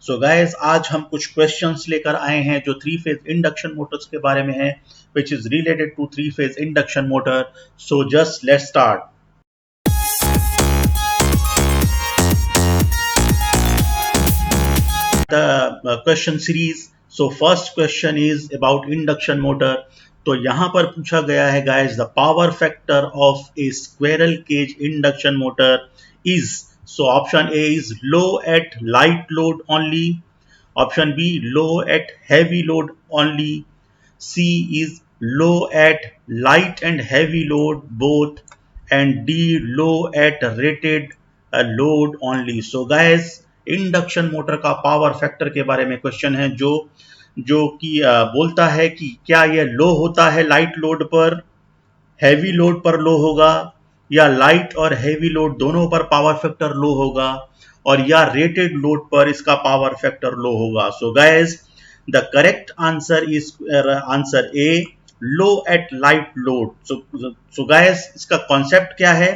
So guys आज हम कुछ क्वेश्चंस लेकर आए हैं जो थ्री फेज इंडक्शन मोटर्स के बारे में है, which is related to three phase induction motor. So just let's start the question series. So first question is about induction motor. तो यहाँ पर पूछा गया है guys, the power factor of a squirrel cage induction motor is. So option A is low at light load only, option B low at heavy load only, C is low at light and heavy load both, and D low at rated load only. So guys, induction motor का power factor के बारे में question है जो कि बोलता है कि क्या यह लो होता है लाइट लोड पर, हैवी लोड पर लो होगा, या लाइट और हैवी लोड दोनों पर पावर फैक्टर लो होगा, और या रेटेड लोड पर इसका पावर फैक्टर लो होगा. So guys the correct answer is answer A, low at light load. So guys इसका कॉन्सेप्ट क्या है?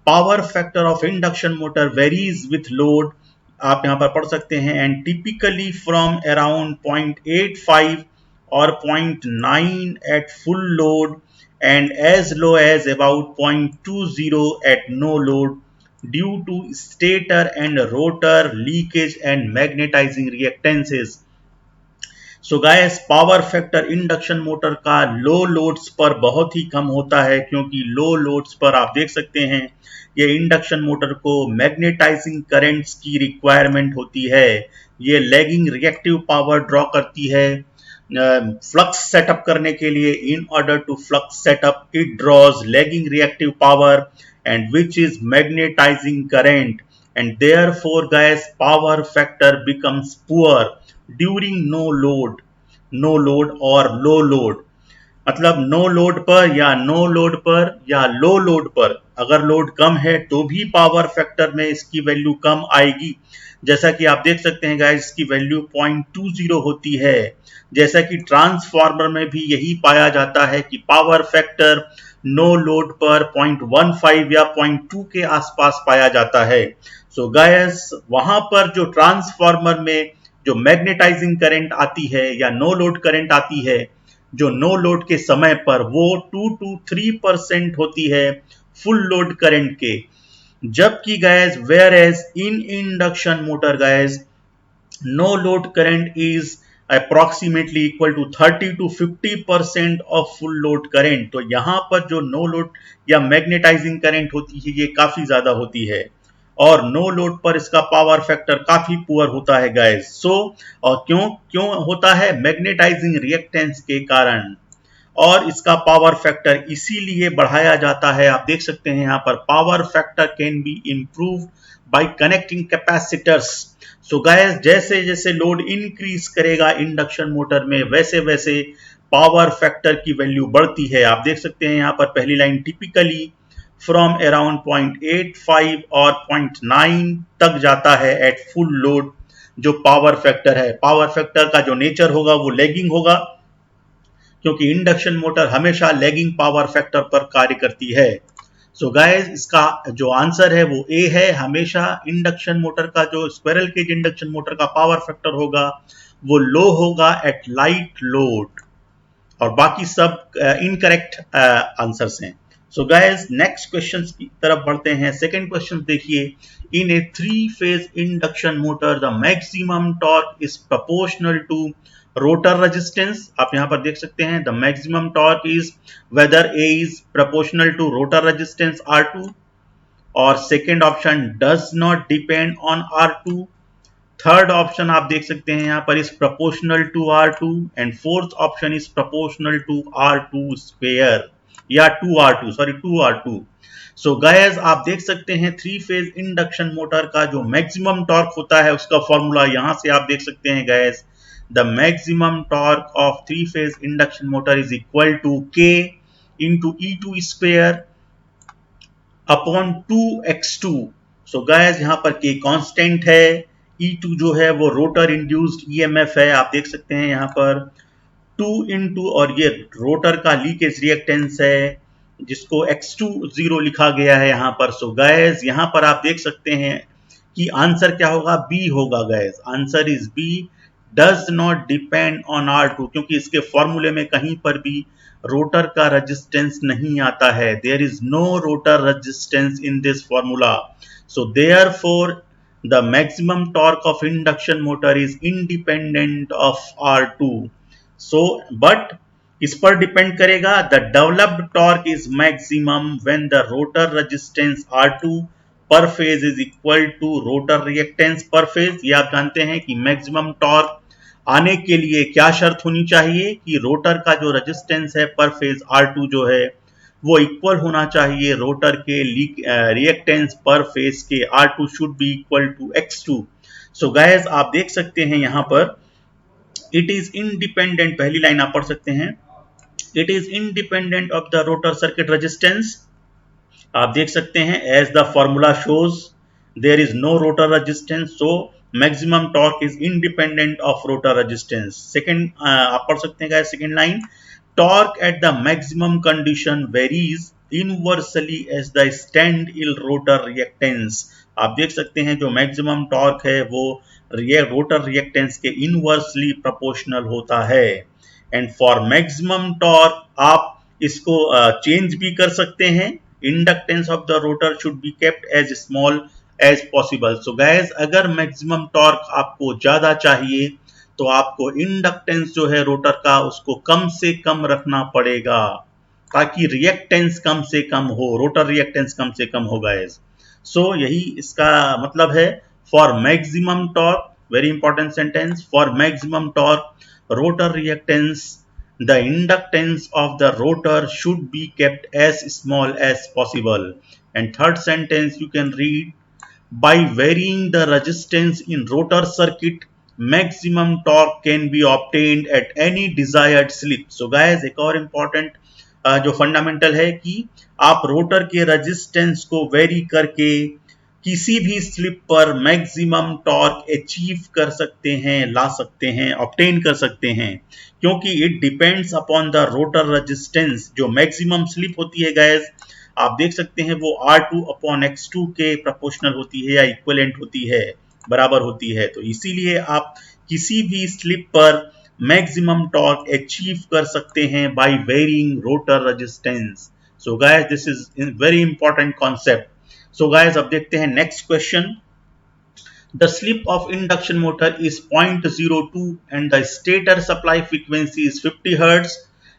Power factor of induction motor varies with load, आप यहां पर पढ़ सकते हैं, एंड टिपिकली फ्रॉम अराउंड 0.85 और 0.9 at full load and as low as about 0.20 at no load due to stator and rotor leakage and magnetizing reactances. So guys power factor induction motor का लो loads पर बहुत ही कम होता है, क्योंकि लो loads पर आप देख सकते हैं ये इंडक्शन मोटर को मैग्नेटाइजिंग करंट्स की रिक्वायरमेंट होती है. ये लैगिंग रिएक्टिव पावर ड्रॉ करती है फ्लक्स सेटअप करने के लिए. In order to flux setup it draws lagging reactive power and which is magnetising current, and therefore guys power factor becomes poor during no load or low load. मतलब no load पर या no load पर या लो load पर अगर load कम है तो भी पावर फैक्टर में इसकी वैल्यू कम आएगी. जैसा कि आप देख सकते हैं गाइस इसकी वैल्यू 0.20 होती है. जैसा कि ट्रांसफार्मर में भी यही पाया जाता है कि पावर फैक्टर नो लोड पर 0.15 या 0.2 के आसपास पाया जाता है. सो गाइस वहां पर जो ट्रांसफार्मर में जो मैग्नेटाइजिंग करंट आती है या नो लोड करंट आती है, जो नो लोड के समय पर वो 2 to 3% होती है फुल लोड करंट के. जबकि guys where as in induction motor guys no load current is approximately equal to 30 to 50% of full load current. तो यहां पर जो नो लोड या मैग्नेटाइजिंग करंट होती है ये काफी ज्यादा होती है, और नो लोड पर इसका पावर फैक्टर काफी पुअर होता है गाइस. सो और क्यों होता है? मैग्नेटाइजिंग रिएक्टेंस के कारण, और इसका पावर फैक्टर इसीलिए बढ़ाया जाता है. आप देख सकते हैं यहां पर power factor can be improved bye connecting capacitors. So guys जैसे जैसे लोड इंक्रीज करेगा इंडक्शन मोटर में वैसे वैसे पावर फैक्टर की वैल्यू बढ़ती है. आप देख सकते हैं यहां पर पहली लाइन टिपिकली फ्रॉम अराउंड 0.85 और 0.9 तक जाता है एट फुल लोड. जो पावर फैक्टर है, पावर फैक्टर का जो नेचर होगा वो लैगिंग होगा, क्योंकि इंडक्शन मोटर हमेशा लैगिंग पावर फैक्टर पर कार्य करती है. सो गाइस इसका जो आंसर है वो ए है. हमेशा इंडक्शन मोटर का जो स्क्विरल केज इंडक्शन मोटर का पावर फैक्टर होगा वो लो होगा एट लाइट लोड, और बाकी सब इनकरेक्ट आंसर्स हैं. सो गाइस नेक्स्ट क्वेश्चन की तरफ बढ़ते हैं. सेकेंड क्वेश्चन देखिए, in a three phase induction motor the maximum torque is proportional to rotor resistance. आप यहां पर देख सकते हैं the maximum torque is whether a is proportional to rotor resistance R2, और second option does not depend on R2. Third option आप देख सकते हैं यहां पर is proportional to R2, and fourth option is proportional to R2 square या 2R2. सो guys आप देख सकते हैं थ्री फेज इंडक्शन मोटर का जो मैक्सिमम टॉर्क होता है उसका फॉर्मूला यहां से आप देख सकते हैं guys. The maximum torque of three phase induction motor is equal to K into E2 square upon 2X2. So guys यहां पर K कांस्टेंट है, E2 जो है वो रोटर इंड्यूस्ड EMF है. आप देख सकते हैं यहां पर 2 इंटू, और ये रोटर का लीकेज रिएक्टेंस है जिसको X20 लिखा गया है यहां पर. सो गाइस यहां पर आप देख सकते हैं कि आंसर क्या होगा, बी होगा guys, answer is B, does not depend on R2, क्योंकि इसके फॉर्मूले में कहीं पर भी रोटर का रेजिस्टेंस नहीं आता है, there is no rotor resistance in this formula, so therefore the maximum torque of induction motor is independent of R2, so but इस पर डिपेंड करेगा, the developed torque is maximum when the rotor resistance R2 per phase is equal to rotor reactance per phase. ये आप जानते हैं कि maximum torque आने के लिए क्या शर्त होनी चाहिए कि रोटर का जो रेजिस्टेंस है पर फेज R2 जो है वो इक्वल होना चाहिए रोटर के रिएक्टेंस पर फेज के, R2 should be equal to X2। So guys आप देख सकते हैं यहां पर इट इज इंडिपेंडेंट, पहली लाइन आप पढ़ सकते हैं, it is independent of the rotor circuit resistance, आप देख सकते हैं as the formula shows there is no rotor resistance, so maximum torque is independent of rotor resistance. Second आप पढ़ सकते हैं second line, torque at the maximum condition varies inversely as the standstill rotor reactance, आप देख सकते हैं जो maximum torque है वो रोटर रिएक्टेंस के इनवर्सली प्रोपोर्शनल होता है। एंड फॉर मैक्सिमम टॉर्क आप इसको चेंज भी कर सकते हैं, inductance of the rotor should be kept as small as possible. So guys अगर मैक्सिमम टॉर्क आपको ज्यादा चाहिए तो आपको इंडक्टेंस जो है रोटर का उसको कम से कम रखना पड़ेगा ताकि रिएक्टेंस कम से कम हो, रोटर रिएक्टेंस कम से कम हो गाइस। सो यही इसका मतलब है, for maximum torque, very important sentence, for maximum torque rotor reactance the inductance of the rotor should be kept as small as possible. And third sentence you can read, by varying the resistance in rotor circuit maximum torque can be obtained at any desired slip। so guys एक और important जो fundamental है कि आप rotor के resistance को very करके किसी भी स्लिप पर मैक्सिमम टॉर्क अचीव कर सकते हैं, ला सकते हैं, ऑब्टेन कर सकते हैं, क्योंकि it depends upon the rotor resistance. जो मैक्सिमम स्लिप होती है गाइस आप देख सकते हैं वो R2 अपॉन X2 के प्रोपोर्शनल होती है या इक्विवेलेंट होती है, बराबर होती है, तो इसीलिए आप किसी भी स्लिप पर मैक्सिमम टॉर्क अचीव कर सकते हैं by varying rotor resistance. So guys this is very important concept. So guys अब देखते हैं next question, the slip of induction motor is 0.02 and the stator supply frequency is 50 Hz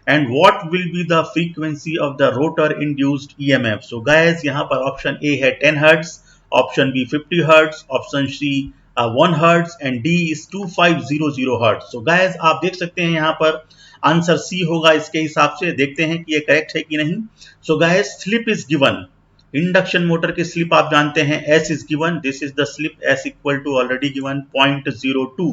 and what will be the frequency of the rotor induced EMF। so guys यहाँ पर option A है 10 Hz, option B 50 Hz, option C 1 Hz and D is 2500 Hz। so guys आप देख सकते हैं यहाँ पर answer C होगा, इसके हिसाब से देखते हैं कि ये करेक्ट है कि नहीं। so guys slip is given, induction motor की स्लिप आप जानते हैं S is given, this is the slip S equal to already given 0.02,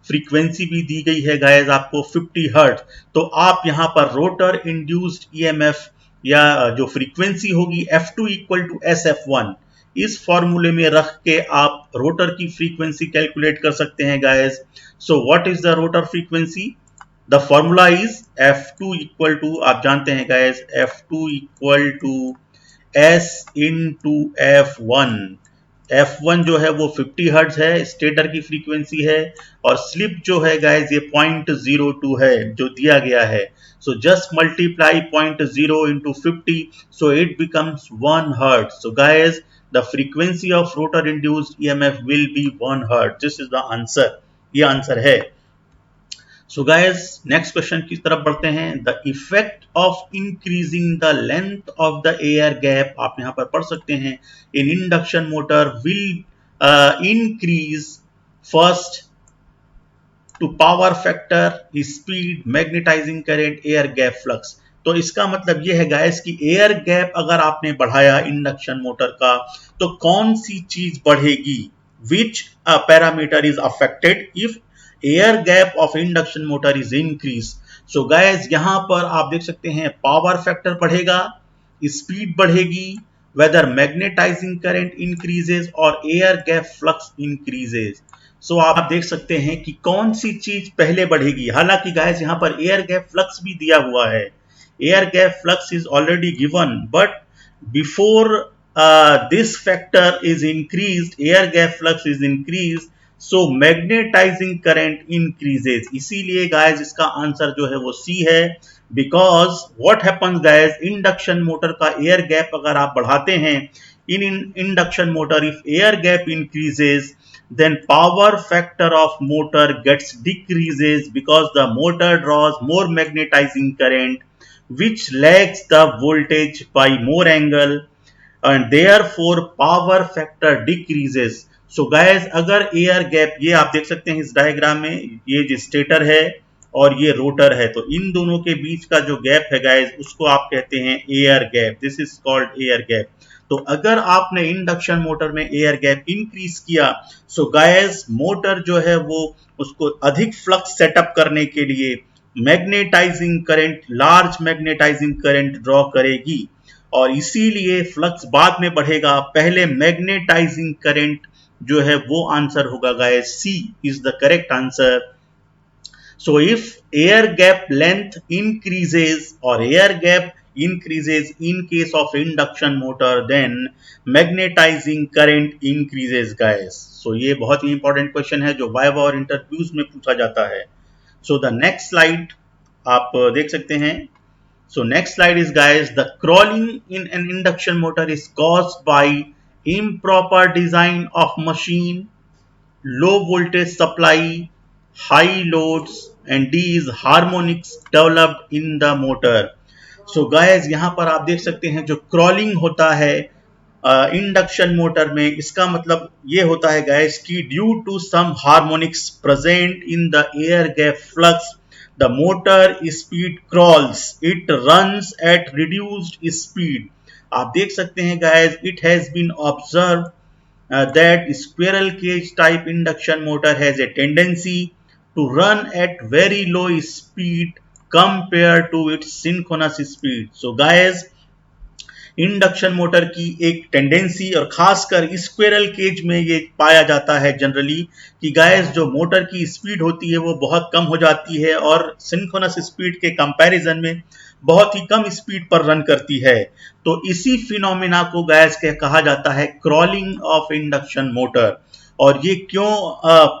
frequency भी दी गई है गाइस आपको 50 हर्ट्ज, तो आप यहां पर रोटर इंड्यूस्ड EMF या जो फ्रीक्वेंसी होगी F2 इक्वल टू SF1, इस फॉर्मूले में रख के आप रोटर की फ्रीक्वेंसी कैलकुलेट कर सकते हैं guys. So what is the rotor frequency, the formula is F2 equal to, आप जानते हैं guys F2 equal to S into F1, F1 जो है वो 50 हर्ट्ज है, स्टेटर की फ्रीक्वेंसी है, और स्लिप जो है गाइस ये 0.02 है जो दिया गया है। So just multiply 0.0 into 50, so it becomes 1 hertz। so guys the frequency of rotor induced EMF will be 1 hertz, this is the answer, ये आंसर है। सो गाइस नेक्स्ट क्वेश्चन की तरफ बढ़ते हैं, the effect of increasing the length of the air gap, आप यहां पर पढ़ सकते हैं, in induction motor will increase first to power factor, speed, magnetising current, air gap flux. तो इसका मतलब यह है गाइस कि एयर गैप अगर आपने बढ़ाया इंडक्शन मोटर का तो कौन सी चीज बढ़ेगी, which parameter is affected if air gap of induction motor is increase. So guys यहां पर आप देख सकते हैं पावर फैक्टर बढ़ेगा, स्पीड बढ़ेगी, वेदर मैग्नेटाइजिंग करंट इंक्रीजेस और एयर गैप फ्लक्स इंक्रीजेस। सो आप देख सकते हैं कि कौन सी चीज पहले बढ़ेगी, हालांकि गाइस यहां पर एयर गैप फ्लक्स भी दिया हुआ है, air gap flux is already given, but before this factor is increased, air gap flux is increased, so magnetizing current increases. इसीलिए guys इसका आंसर जो है वो C है, because what happens guys, induction motor का air gap अगर आप बढ़ाते हैं, in induction motor if air gap increases, then power factor of motor gets decreases because the motor draws more magnetizing current which lags the voltage by more angle and therefore power factor decreases. So guys अगर air gap, ये आप देख सकते हैं इस diagram में, ये जो स्टेटर है और ये रोटर है, तो इन दोनों के बीच का जो गैप है गाइस उसको आप कहते हैं air gap. This is called air gap. तो अगर आपने इंडक्शन मोटर में एयर गैप इंक्रीज किया, सो गाइस मोटर जो है वो उसको अधिक फ्लक्स सेटअप करने के लिए magnetising current, large magnetising current draw करेगी और इसीलिए फ्लक्स बाद में बढ़ेगा. पहले मैग्नेटाइजिंग करंट जो है वो आंसर होगा guys. C is the correct answer. So if air gap length increases और air gap increases in case of induction motor, then magnetizing current increases guys. So ये बहुत ही important question है जो viva और इंटरव्यूज में पूछा जाता है. So the next slide आप देख सकते हैं. So next slide is guys, the crawling in an induction motor is caused by improper design of machine, low voltage supply, high loads, and D is harmonics developed in the motor. So guys यहाँ पर आप देख सकते हैं जो crawling होता है induction motor में, इसका मतलब ये होता है गाइस कि due to some harmonics present in the air gap flux the motor speed crawls, it runs at reduced speed. आप देख सकते हैं guys, it has been observe that squirrel cage type induction motor has a tendency to run at very low speed compared to its synchronous speed. So guys, induction motor की एक tendency और खासकर squirrel cage में ये पाया जाता है generally कि गाइस जो मोटर की स्पीड होती है वो बहुत कम हो जाती है और सिंक्रोनस स्पीड के कंपैरिजन में बहुत ही कम स्पीड पर रन करती है. तो इसी फिनोमेना को गाइस कहा जाता है क्रॉलिंग ऑफ इंडक्शन मोटर. और ये क्यों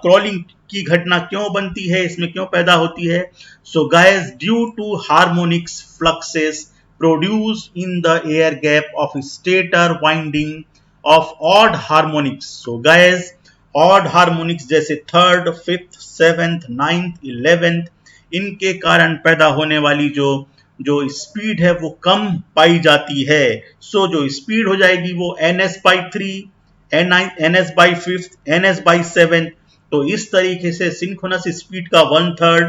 क्रॉलिंग की घटना क्यों बनती है, इसमें क्यों पैदा होती है? So guys due to harmonics fluxes produced in the air gap of stator winding of odd harmonics. So guys odd harmonics जैसे third, fifth, seventh, ninth, 11th, इनके कारण पैदा होने वाली जो स्पीड है वो कम पाई जाती है. सो जो स्पीड हो जाएगी वो ns/3, ns/5, ns/7. तो इस तरीके से सिंक्रोनस स्पीड का 1/3,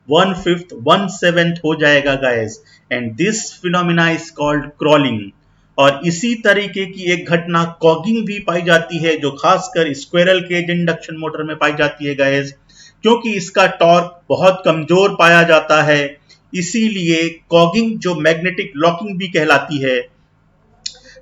1/5, 1/7 हो जाएगा guys. And this phenomena is called crawling. और इसी तरीके की एक घटना कॉगिंग भी पाई जाती है जो खासकर स्क्विरल केज इंडक्शन मोटर में पाई जाती है गाइस, क्योंकि इसका टॉर्क बहुत कमजोर पाया जाता है. इसीलिए कॉगिंग जो मैग्नेटिक लॉकिंग भी कहलाती है,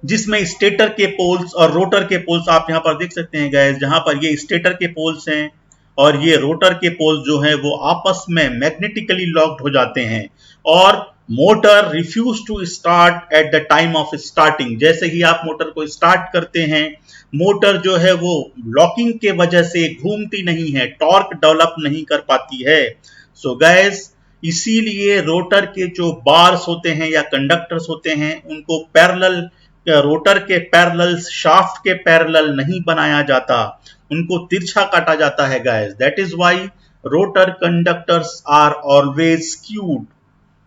जिसमें स्टेटर के पोल्स और रोटर के पोल्स आप यहां पर देख सकते हैं गाइस, जहां पर ये स्टेटर के पोल्स हैं और ये रोटर के पोल्स जो हैं वो आपस में मैग्नेटिकली लॉक्ड हो जाते हैं और motor refuse to start at the time of starting. जैसे ही आप मोटर को स्टार्ट करते हैं, मोटर जो है वो लॉकिंग के वजह से घूमती नहीं है, टॉर्क डेवलप नहीं कर पाती है. सो गाइस इसीलिए रोटर के जो बार्स होते हैं या कंडक्टर्स होते हैं उनको पैरेलल, रोटर के पैरेलल, शाफ्ट के पैरेलल नहीं बनाया जाता, उनको तिरछा काटा जाता है guys. That is why rotor conductors are always skewed.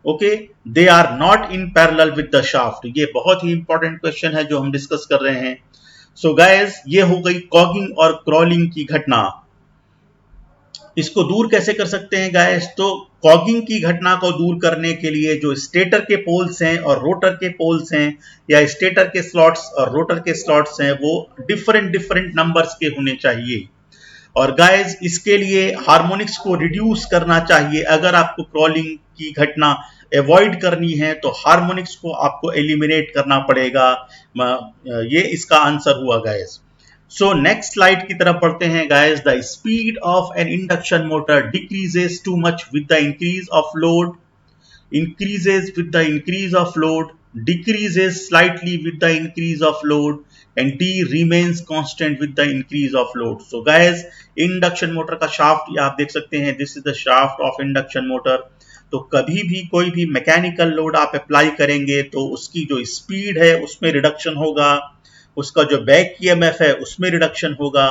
Okay, they are not in parallel with the shaft. ये बहुत ही इंपॉर्टेंट क्वेश्चन है जो हम डिस्कस कर रहे हैं. सो गाइस ये हो गई कॉगिंग और क्रॉलिंग की घटना. इसको दूर कैसे कर सकते हैं गाइस? तो कॉगिंग की घटना को दूर करने के लिए जो स्टेटर के पोल्स हैं और रोटर के पोल्स हैं या स्टेटर के स्लॉट्स और रोटर के स्लॉट्स हैं वो डिफरेंट नंबर्स के होने चाहिए. और गाइस इसके लिए हार्मोनिक्स को रिड्यूस करना चाहिए. अगर आपको क्रॉलिंग की घटना अवॉइड करनी है तो हार्मोनिक्स को आपको एलिमिनेट करना पड़ेगा. ये इसका आंसर हुआ गाइस. सो नेक्स्ट स्लाइड की तरफ बढ़ते हैं guys. The speed of N induction motor decreases too much with the increase of load. increases with the increase of load. decreases slightly with the increase of load and D remains constant with the increase of load. So guys, induction motor का shaft आप देख सकते हैं, this is the shaft of induction motor. तो कभी भी कोई भी मैकेनिकल लोड आप अप्लाई करेंगे तो उसकी जो स्पीड है उसमें रिडक्शन होगा, उसका जो बैक ईएमएफ है उसमें रिडक्शन होगा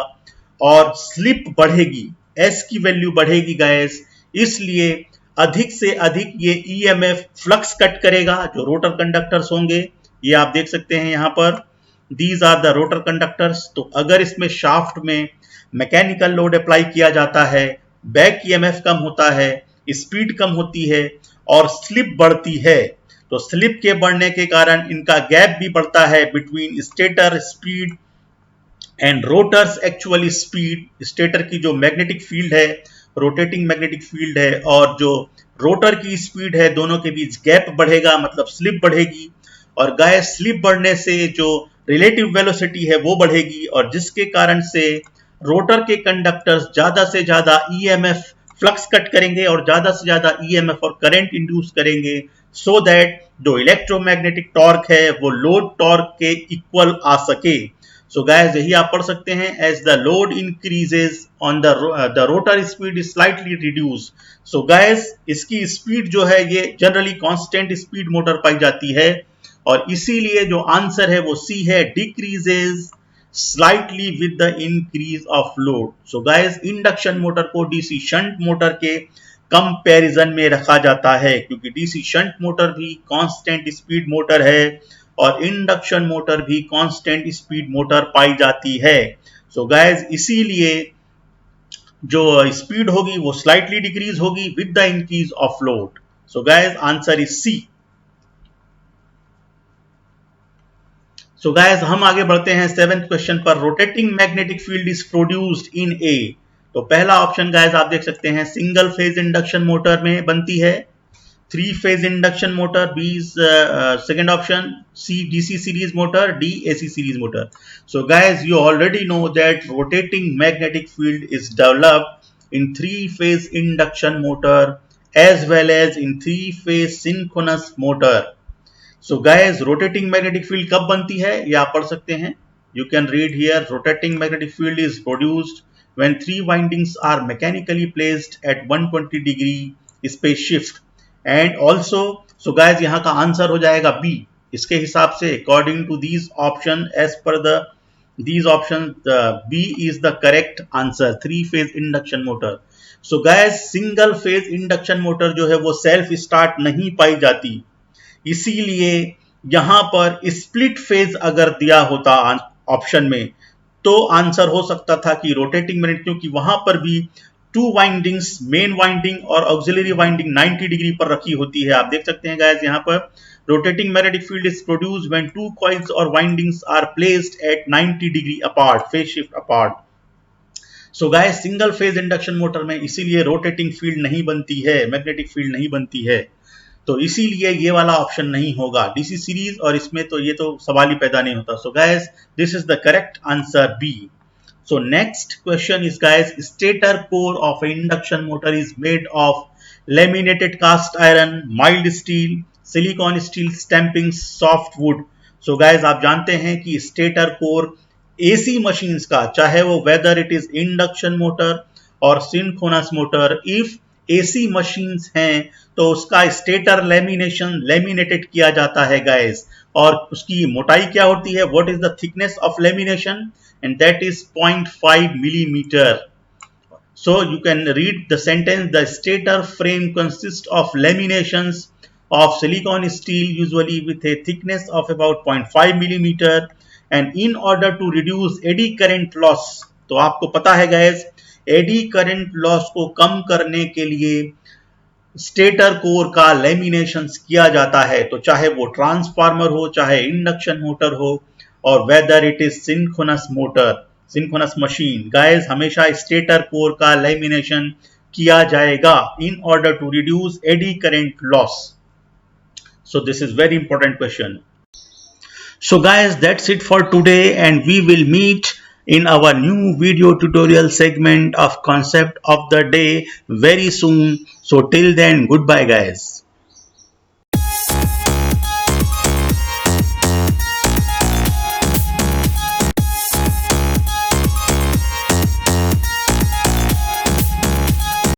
और स्लिप बढ़ेगी, एस की वैल्यू बढ़ेगी गाइस. इसलिए अधिक से अधिक ये ईएमएफ फ्लक्स कट करेगा. जो रोटर कंडक्टर्स होंगे ये आप देख सकते हैं यहाँ पर, these are the rotor conductors. तो अगर इसमें शाफ्ट में मैकेनिकल लोड अप्लाई किया जाता है, बैक ईएमएफ कम होता है, स्पीड कम होती है और स्लिप बढ़ती है, तो स्लिप के बढ़ने के कारण इनका गैप भी बढ़ता है between stator speed and rotors actually speed. Stator की जो मैग्नेटिक फील्ड है, रोटेटिंग मैग्नेटिक फील्ड है, और जो रोटर की स्पीड है, दोनों के बीच गैप बढ़ेगा, मतलब स्लिप बढ़ेगी. और गाइस स्लिप बढ़ने से जो रिलेटिव वेलोसिटी है वो बढ़ेगी और जिसके कारण से रोटर के कंडक्टर्स ज्यादा से ज्यादा ईएमएफ फ्लक्स कट करेंगे और ज्यादा से ज्यादा ईएमएफ और करंट इंड्यूस करेंगे, सो दैट जो इलेक्ट्रोमैग्नेटिक टॉर्क है वो लोड टॉर्क के इक्वल आ सके. सो गाइस यही आप पढ़ सकते हैं, as the load increases on the rotor speed is slightly reduce. So guys इसकी स्पीड जो है ये जनरली कांस्टेंट स्पीड मोटर पाई जाती है और इसीलिए जो आंसर है वो सी है, decreases slightly with the increase of load. So guys induction motor को डीसी शंट मोटर के कंपैरिजन में रखा जाता है क्योंकि डीसी शंट मोटर भी कांस्टेंट स्पीड मोटर है और इंडक्शन मोटर भी कांस्टेंट स्पीड मोटर पाई जाती है. सो गाइस इसीलिए जो स्पीड होगी वो स्लाइटली डिक्रीज होगी with the increase of load. So guys answer is C. So guys हम आगे बढ़ते हैं 7th क्वेश्चन पर. Rotating magnetic field is produced in a. तो पहला ऑप्शन गाइस आप देख सकते हैं सिंगल फेज इंडक्शन मोटर में बनती है, 3 phase induction motor, B second option, C DC series motor, D AC series motor. So guys you already know that rotating magnetic field is developed in 3 phase induction motor as well as in 3 phase synchronous motor. So guys rotating magnetic field कब बनती है ये आप पढ़ सकते हैं. You can read here, rotating magnetic field is produced when 3 windings are mechanically placed at 120 degree space shift and also. so guys यहाँ का आंसर हो जाएगा बी. इसके हिसाब से according to these option, as per these options, B is the correct answer, 3 phase induction motor. so guys single phase induction motor जो है वो सेल्फ स्टार्ट नहीं पाई जाती, इसीलिए यहां पर स्प्लिट फेज अगर दिया होता ऑप्शन में तो आंसर हो सकता था कि रोटेटिंग मैग्नेटिक, क्योंकि वहां पर भी 2 वाइंडिंग्स, मेन वाइंडिंग और ऑक्सिलरी वाइंडिंग 90 डिग्री पर रखी होती है. आप देख सकते हैं गाइस यहाँ पर, rotating magnetic field is produced when 2 coils और windings are placed at 90 degree apart, phase shift apart. So guys single phase induction motor में इसीलिए रोटेटिंग फील्ड नहीं बनती है, मैग्नेटिक फील्ड नहीं बनती है, तो इसीलिए ये वाला ऑप्शन नहीं होगा डीसी सीरीज, और इसमें तो ये तो सवाल ही पैदा नहीं होता. So guys this is the correct answer B. So next question is guys, stator core of induction motor is made of laminated cast iron, mild steel, silicon steel, stamping, soft wood. So guys आप जानते हैं कि stator core AC machines का, चाहे वो whether it is induction motor और synchronous motor, if AC machines हैं तो उसका स्टेटर लेमिनेटेड किया जाता है गाइस, और उसकी मोटाई क्या होती है, what is the thickness of lamination, and that is 0.5 millimetre. So you can read the sentence, the stator frame consist of laminations of silicon steel usually with a thickness of about 0.5 millimeter and in order to reduce eddy current loss. तो आपको पता है guys eddy current loss को कम करने के लिए stator core का lamination किया जाता है, तो चाहे वो ट्रांसफार्मर हो, चाहे इंडक्शन मोटर हो, और weather it is synchronous motor, synchronous machine, guys हमेशा स्टेटर कोर का लेमिनेशन किया जाएगा in order to reduce eddy current loss. So this is very important question. So guys, that's it for today, and we will meet in our new video tutorial segment of concept of the day very soon. So till then, goodbye guys.